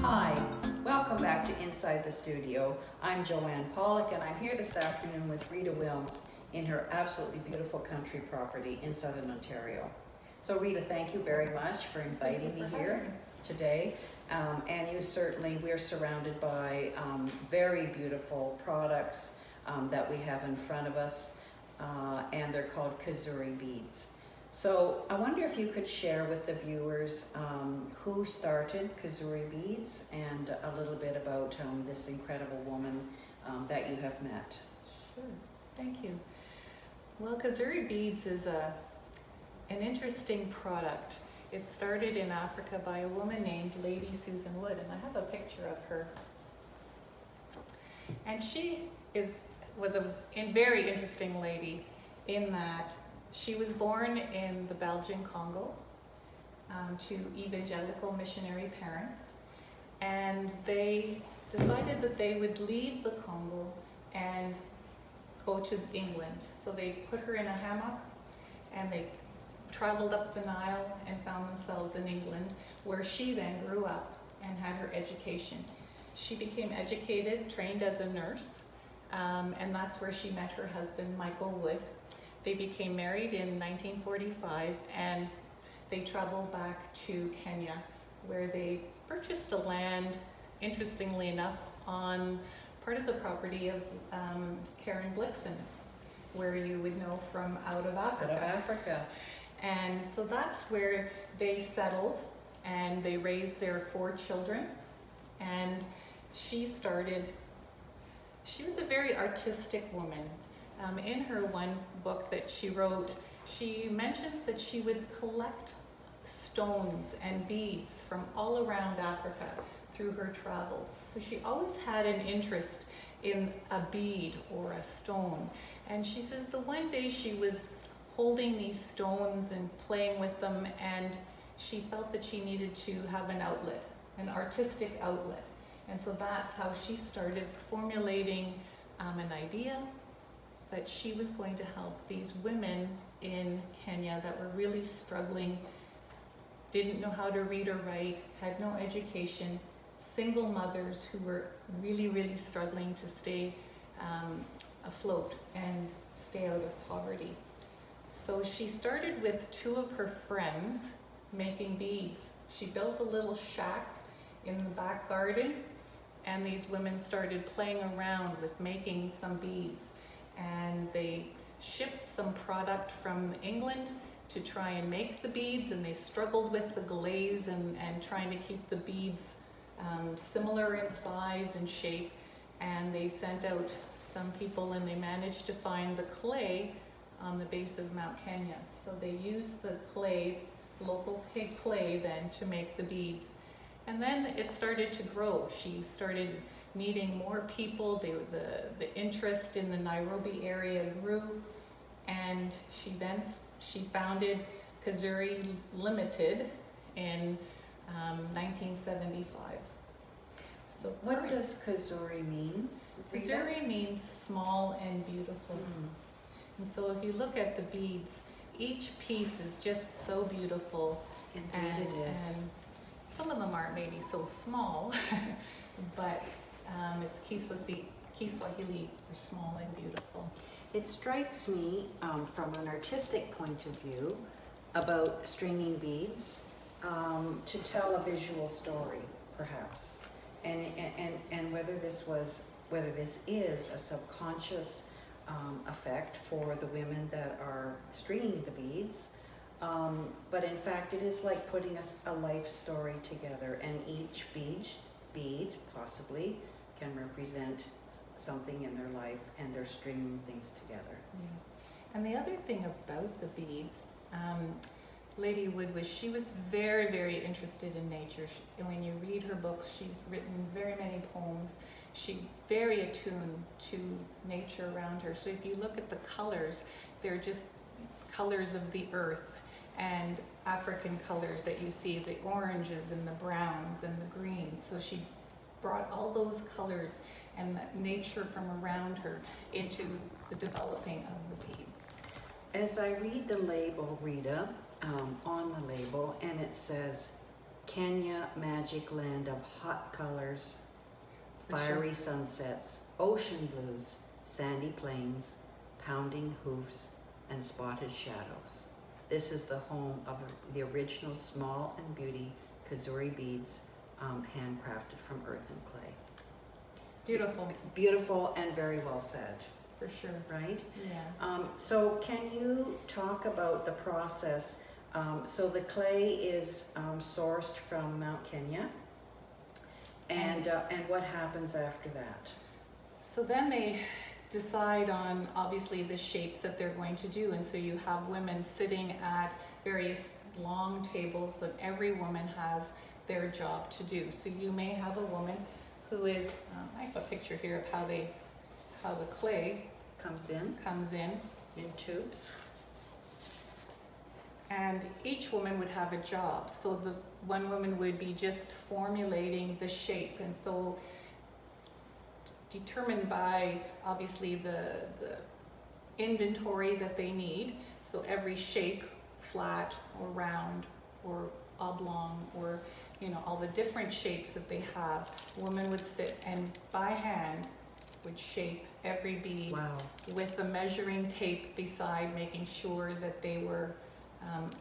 Hi, welcome back to Inside the Studio. I'm Joanne Pollock and I'm here this afternoon with Rita Willms in her absolutely beautiful country property in Southern Ontario. So Rita, thank you very much for inviting me here today. And you certainly, we're surrounded by very beautiful products that we have in front of us, and they're called Kazuri Beads. So I wonder if you could share with the viewers who started Kazuri Beads and a little bit about this incredible woman that you have met. Sure, thank you. Well, Kazuri Beads is an interesting product. It started in Africa by a woman named Lady Susan Wood, and I have a picture of her. And she was a very interesting lady in that she was born in the Belgian Congo to evangelical missionary parents, and they decided that they would leave the Congo and go to England. So they put her in a hammock and they traveled up the Nile and found themselves in England, where she then grew up and had her education. She became educated, trained as a nurse, and that's where she met her husband, Michael Wood. They became married in 1945 and they traveled back to Kenya, where they purchased a land, interestingly enough, on part of the property of Karen Blixen, where you would know from Out of Africa. And so that's where they settled and they raised their 4 children. And she was a very artistic woman. In her one book that she wrote, she mentions that she would collect stones and beads from all around Africa through her travels. So she always had an interest in a bead or a stone. And she says the one day she was holding these stones and playing with them, and she felt that she needed to have an outlet, an artistic outlet. And so that's how she started formulating an idea that she was going to help these women in Kenya that were really struggling, didn't know how to read or write, had no education, single mothers who were really, really struggling to stay afloat and stay out of poverty. So she started with 2 of her friends making beads. She built a little shack in the back garden, and these women started playing around with making some beads. And they shipped some product from England to try and make the beads, and they struggled with the glaze and trying to keep the beads similar in size and shape. And they sent out some people and they managed to find the clay on the base of Mount Kenya. So they used the clay, local clay then, to make the beads. And then it started to grow. She started meeting more people. The interest in the Nairobi area grew, and she founded Kazuri Limited in 1975. So what does Kazuri mean? Kazuri means small and beautiful. And so if you look at the beads, each piece is just so beautiful. Indeed it is. And some of them aren't maybe so small, but it's Kiswahili for small and beautiful. It strikes me from an artistic point of view about stringing beads to tell a visual story, perhaps, and whether this is a subconscious effect for the women that are stringing the beads, but in fact it is like putting a life story together, and each bead possibly can represent something in their life, and they're stringing things together. Yes. And the other thing about the beads, Lady Wood she was very, very interested in nature. And when you read her books, she's written very many poems. She's very attuned to nature around her. So if you look at the colors, they're just colors of the earth and African colors that you see, the oranges and the browns and the greens. So she brought all those colors and the nature from around her into the developing of the beads. As I read the label, Rita, on the label, and it says Kenya, magic land of hot colors, For fiery sure. sunsets, ocean blues, sandy plains, pounding hoofs, and spotted shadows. This is the home of the original small and beauty Kazuri beads, handcrafted from earth and clay. Beautiful, Beautiful and very well said, for sure. right? Yeah. So can you talk about the process? So the clay is sourced from Mount Kenya, and what happens after that? So then they decide on obviously the shapes that they're going to do, and so you have women sitting at various long tables, and every woman has their job to do. So you may have a woman who is, I have a picture here of how the clay Comes in comes in, tubes. and each woman would have a job. So the one woman would be just formulating the shape, and so determined by obviously the inventory that they need. So every shape, flat or round or oblong, or all the different shapes that they have, women would sit and by hand would shape every bead. Wow. With the measuring tape beside, making sure that they were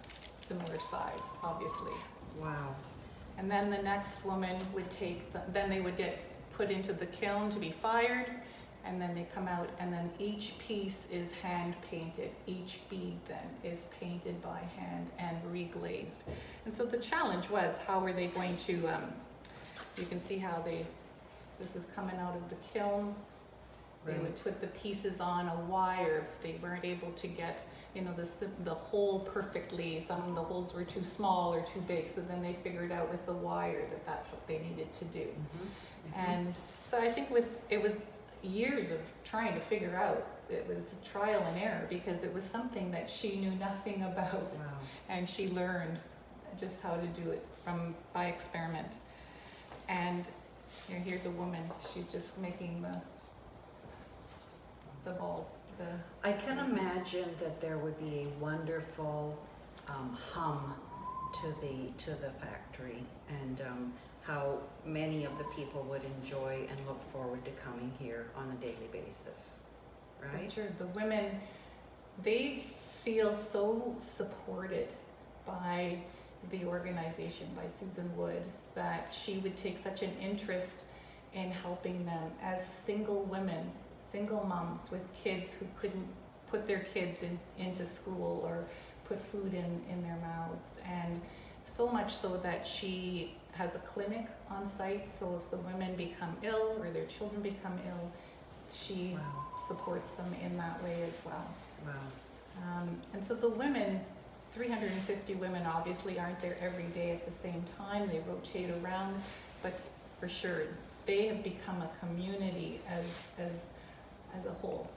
similar size, obviously. Wow. And then the next woman would then they would get put into the kiln to be fired, and then they come out, and then each piece is hand painted. Each bead then is painted by hand and reglazed. And so the challenge was, how were they going to, you can see how this is coming out of the kiln. They would put the pieces on a wire. They weren't able to get, the hole perfectly. Some of the holes were too small or too big, so then they figured out with the wire that that's what they needed to do. Mm-hmm. And so I think it was years of trying to figure out. It was trial and error, because it was something that she knew nothing about. Wow. And she learned just how to do it by experiment. And here's a woman. She's just making the balls. I can imagine that there would be a wonderful hum to the factory, and how many of the people would enjoy and look forward to coming here on a daily basis, right? Sure. The women, they feel so supported by the organization, by Susan Wood, that she would take such an interest in helping them as single women, single moms with kids who couldn't put their kids into school or put food in their mouths. And so much so that she has a clinic on site, so if the women become ill or their children become ill, she Wow. supports them in that way as well. Wow. And so the women, 350 women obviously aren't there every day at the same time. They rotate around, but for sure they have become a community as a whole.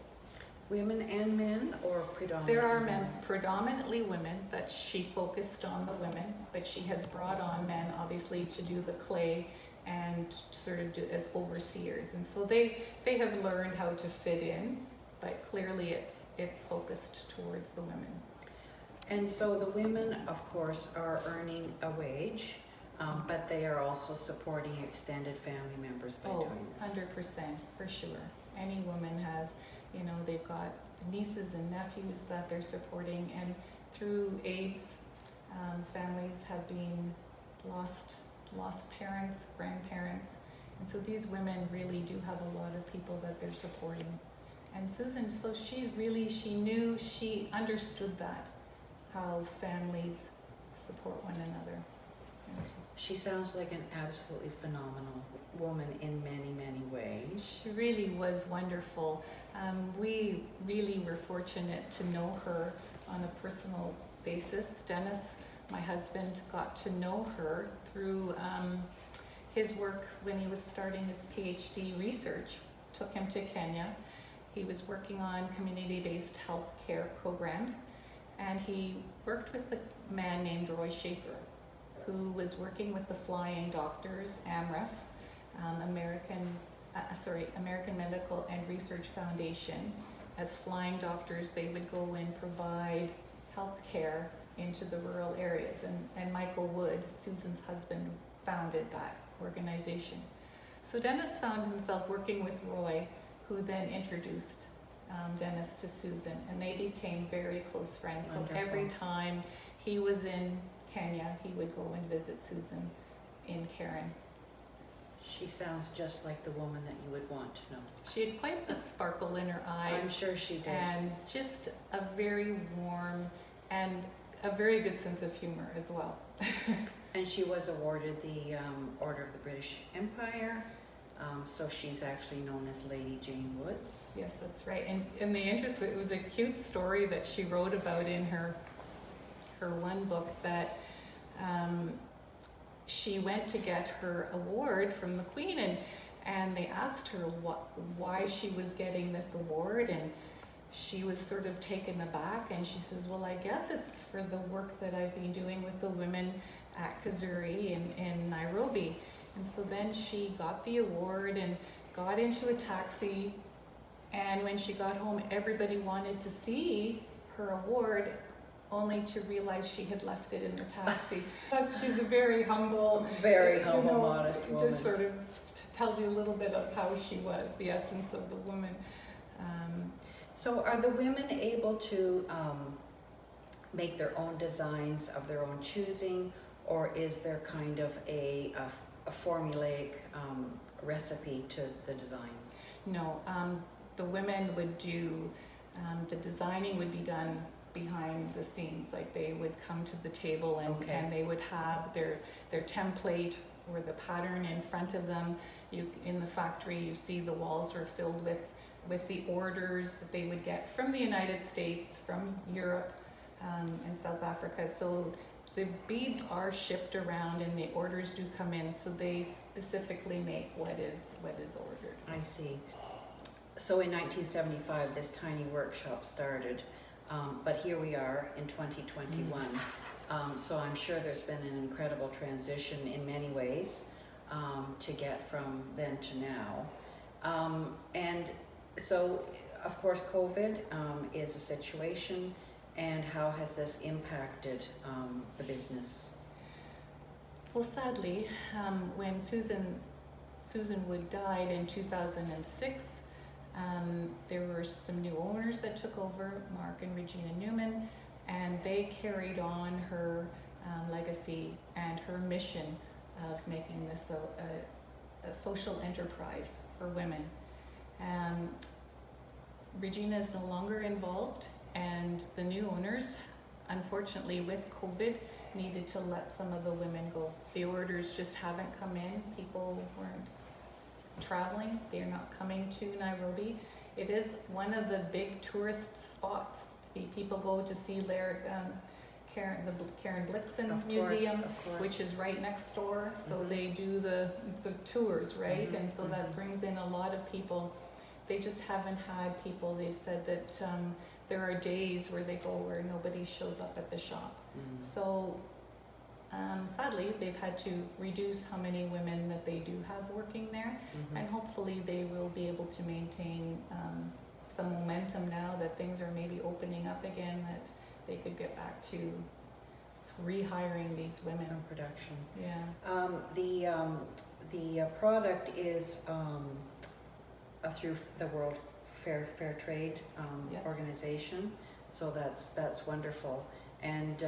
Women and men, or predominantly? There are men, predominantly women, that she focused on the women, but she has brought on men obviously to do the clay and sort of do as overseers. And so they have learned how to fit in, but clearly it's focused towards the women. And so the women, of course, are earning a wage, but they are also supporting extended family members by doing this. 100%, for sure. Any woman has, they've got nieces and nephews that they're supporting, and through AIDS, families have been lost parents, grandparents, and so these women really do have a lot of people that they're supporting. And Susan, so she understood that, how families support one another. Yes. She sounds like an absolutely phenomenal woman in many, many ways. She really was wonderful. We really were fortunate to know her on a personal basis. Dennis, my husband, got to know her through his work when he was starting his PhD research. Took him to Kenya. He was working on community-based health care programs, and he worked with a man named Roy Schaefer, who was working with the Flying Doctors, AMREF, American Medical and Research Foundation. As flying doctors, they would go and provide health care into the rural areas. And Michael Wood, Susan's husband, founded that organization. So Dennis found himself working with Roy, who then introduced Dennis to Susan, and they became very close friends. Wonderful. So every time he was in Kenya, he would go and visit Susan in Karen. She sounds just like the woman that you would want to know. She had quite the sparkle in her eye. I'm sure she did. And just a very warm and a very good sense of humor as well. And she was awarded the Order of the British Empire, so she's actually known as Lady Jane Woods. Yes, that's right. And in the interest, it was a cute story that she wrote about in her one book, that she went to get her award from the Queen, and they asked her why she was getting this award, and she was sort of taken aback, and she says, well, I guess it's for the work that I've been doing with the women at Kazuri in Nairobi. And so then she got the award and got into a taxi, and when she got home, everybody wanted to see her award, only to realize she had left it in the taxi. She's a very humble, Modest woman. Just sort of tells you a little bit of how she was, the essence of the woman. So are the women able to make their own designs of their own choosing, or is there kind of a formulaic recipe to the designs? No, the women would do, the designing would be done behind the scenes. Like, they would come to the table and, Okay. and they would have their template or the pattern in front of them. In the factory, you see the walls were filled with the orders that they would get from the United States, from Europe, and South Africa. So the beads are shipped around and the orders do come in, so they specifically make what is ordered. I see. So in 1975, this tiny workshop started, but here we are in 2021. So I'm sure there's been an incredible transition in many ways to get from then to now. And so, of course, COVID is a situation, and how has this impacted the business? Well, sadly, when Susan Wood died in 2006, there were some new owners that took over, Mark and Regina Newman, and they carried on her legacy and her mission of making this a social enterprise for women. Regina is no longer involved, and the new owners, unfortunately with COVID, needed to let some of the women go. The orders just haven't come in. People weren't traveling. They're not coming to Nairobi. It is one of the big tourist spots. People go to see Karen Blixen Museum, which is right next door. So they do the tours, right? And so that brings in a lot of people. They just haven't had people. They've said that there are days where they go where nobody shows up at the shop. So sadly, they've had to reduce how many women that they do have working there, and hopefully they will be able to maintain some momentum now that things are maybe opening up again, that they could get back to rehiring these women. Some production. Yeah. The product is through the World Fair Trade Yes. organization, so that's wonderful. And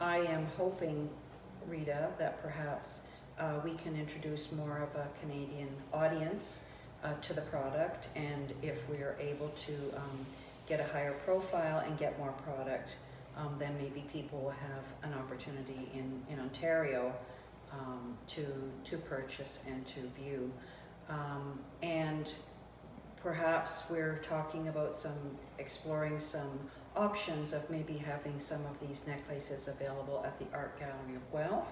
I am hoping, Rita, that perhaps we can introduce more of a Canadian audience to the product, and if we are able to get a higher profile and get more product, then maybe people will have an opportunity in Ontario to purchase and to view. And perhaps we're talking about exploring some options of maybe having some of these necklaces available at the Art Gallery of Guelph,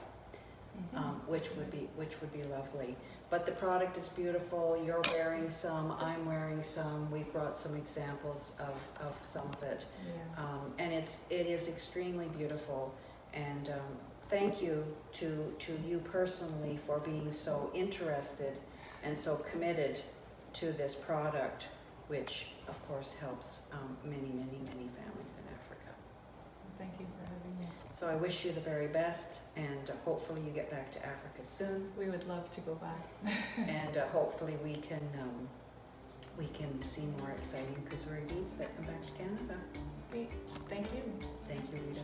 which would be lovely. But the product is beautiful. You're wearing some, I'm wearing some. We've brought some examples of some of it, Yeah. and it is extremely beautiful. And thank you to you personally for being so interested and so committed to this product, which of course helps many families in Africa. Thank you for having me. So I wish you the very best, and hopefully you get back to Africa soon, We would love to go back. and hopefully we can see more exciting Kazuri beads that come back to Canada. Great. Thank you. Thank you, Rita.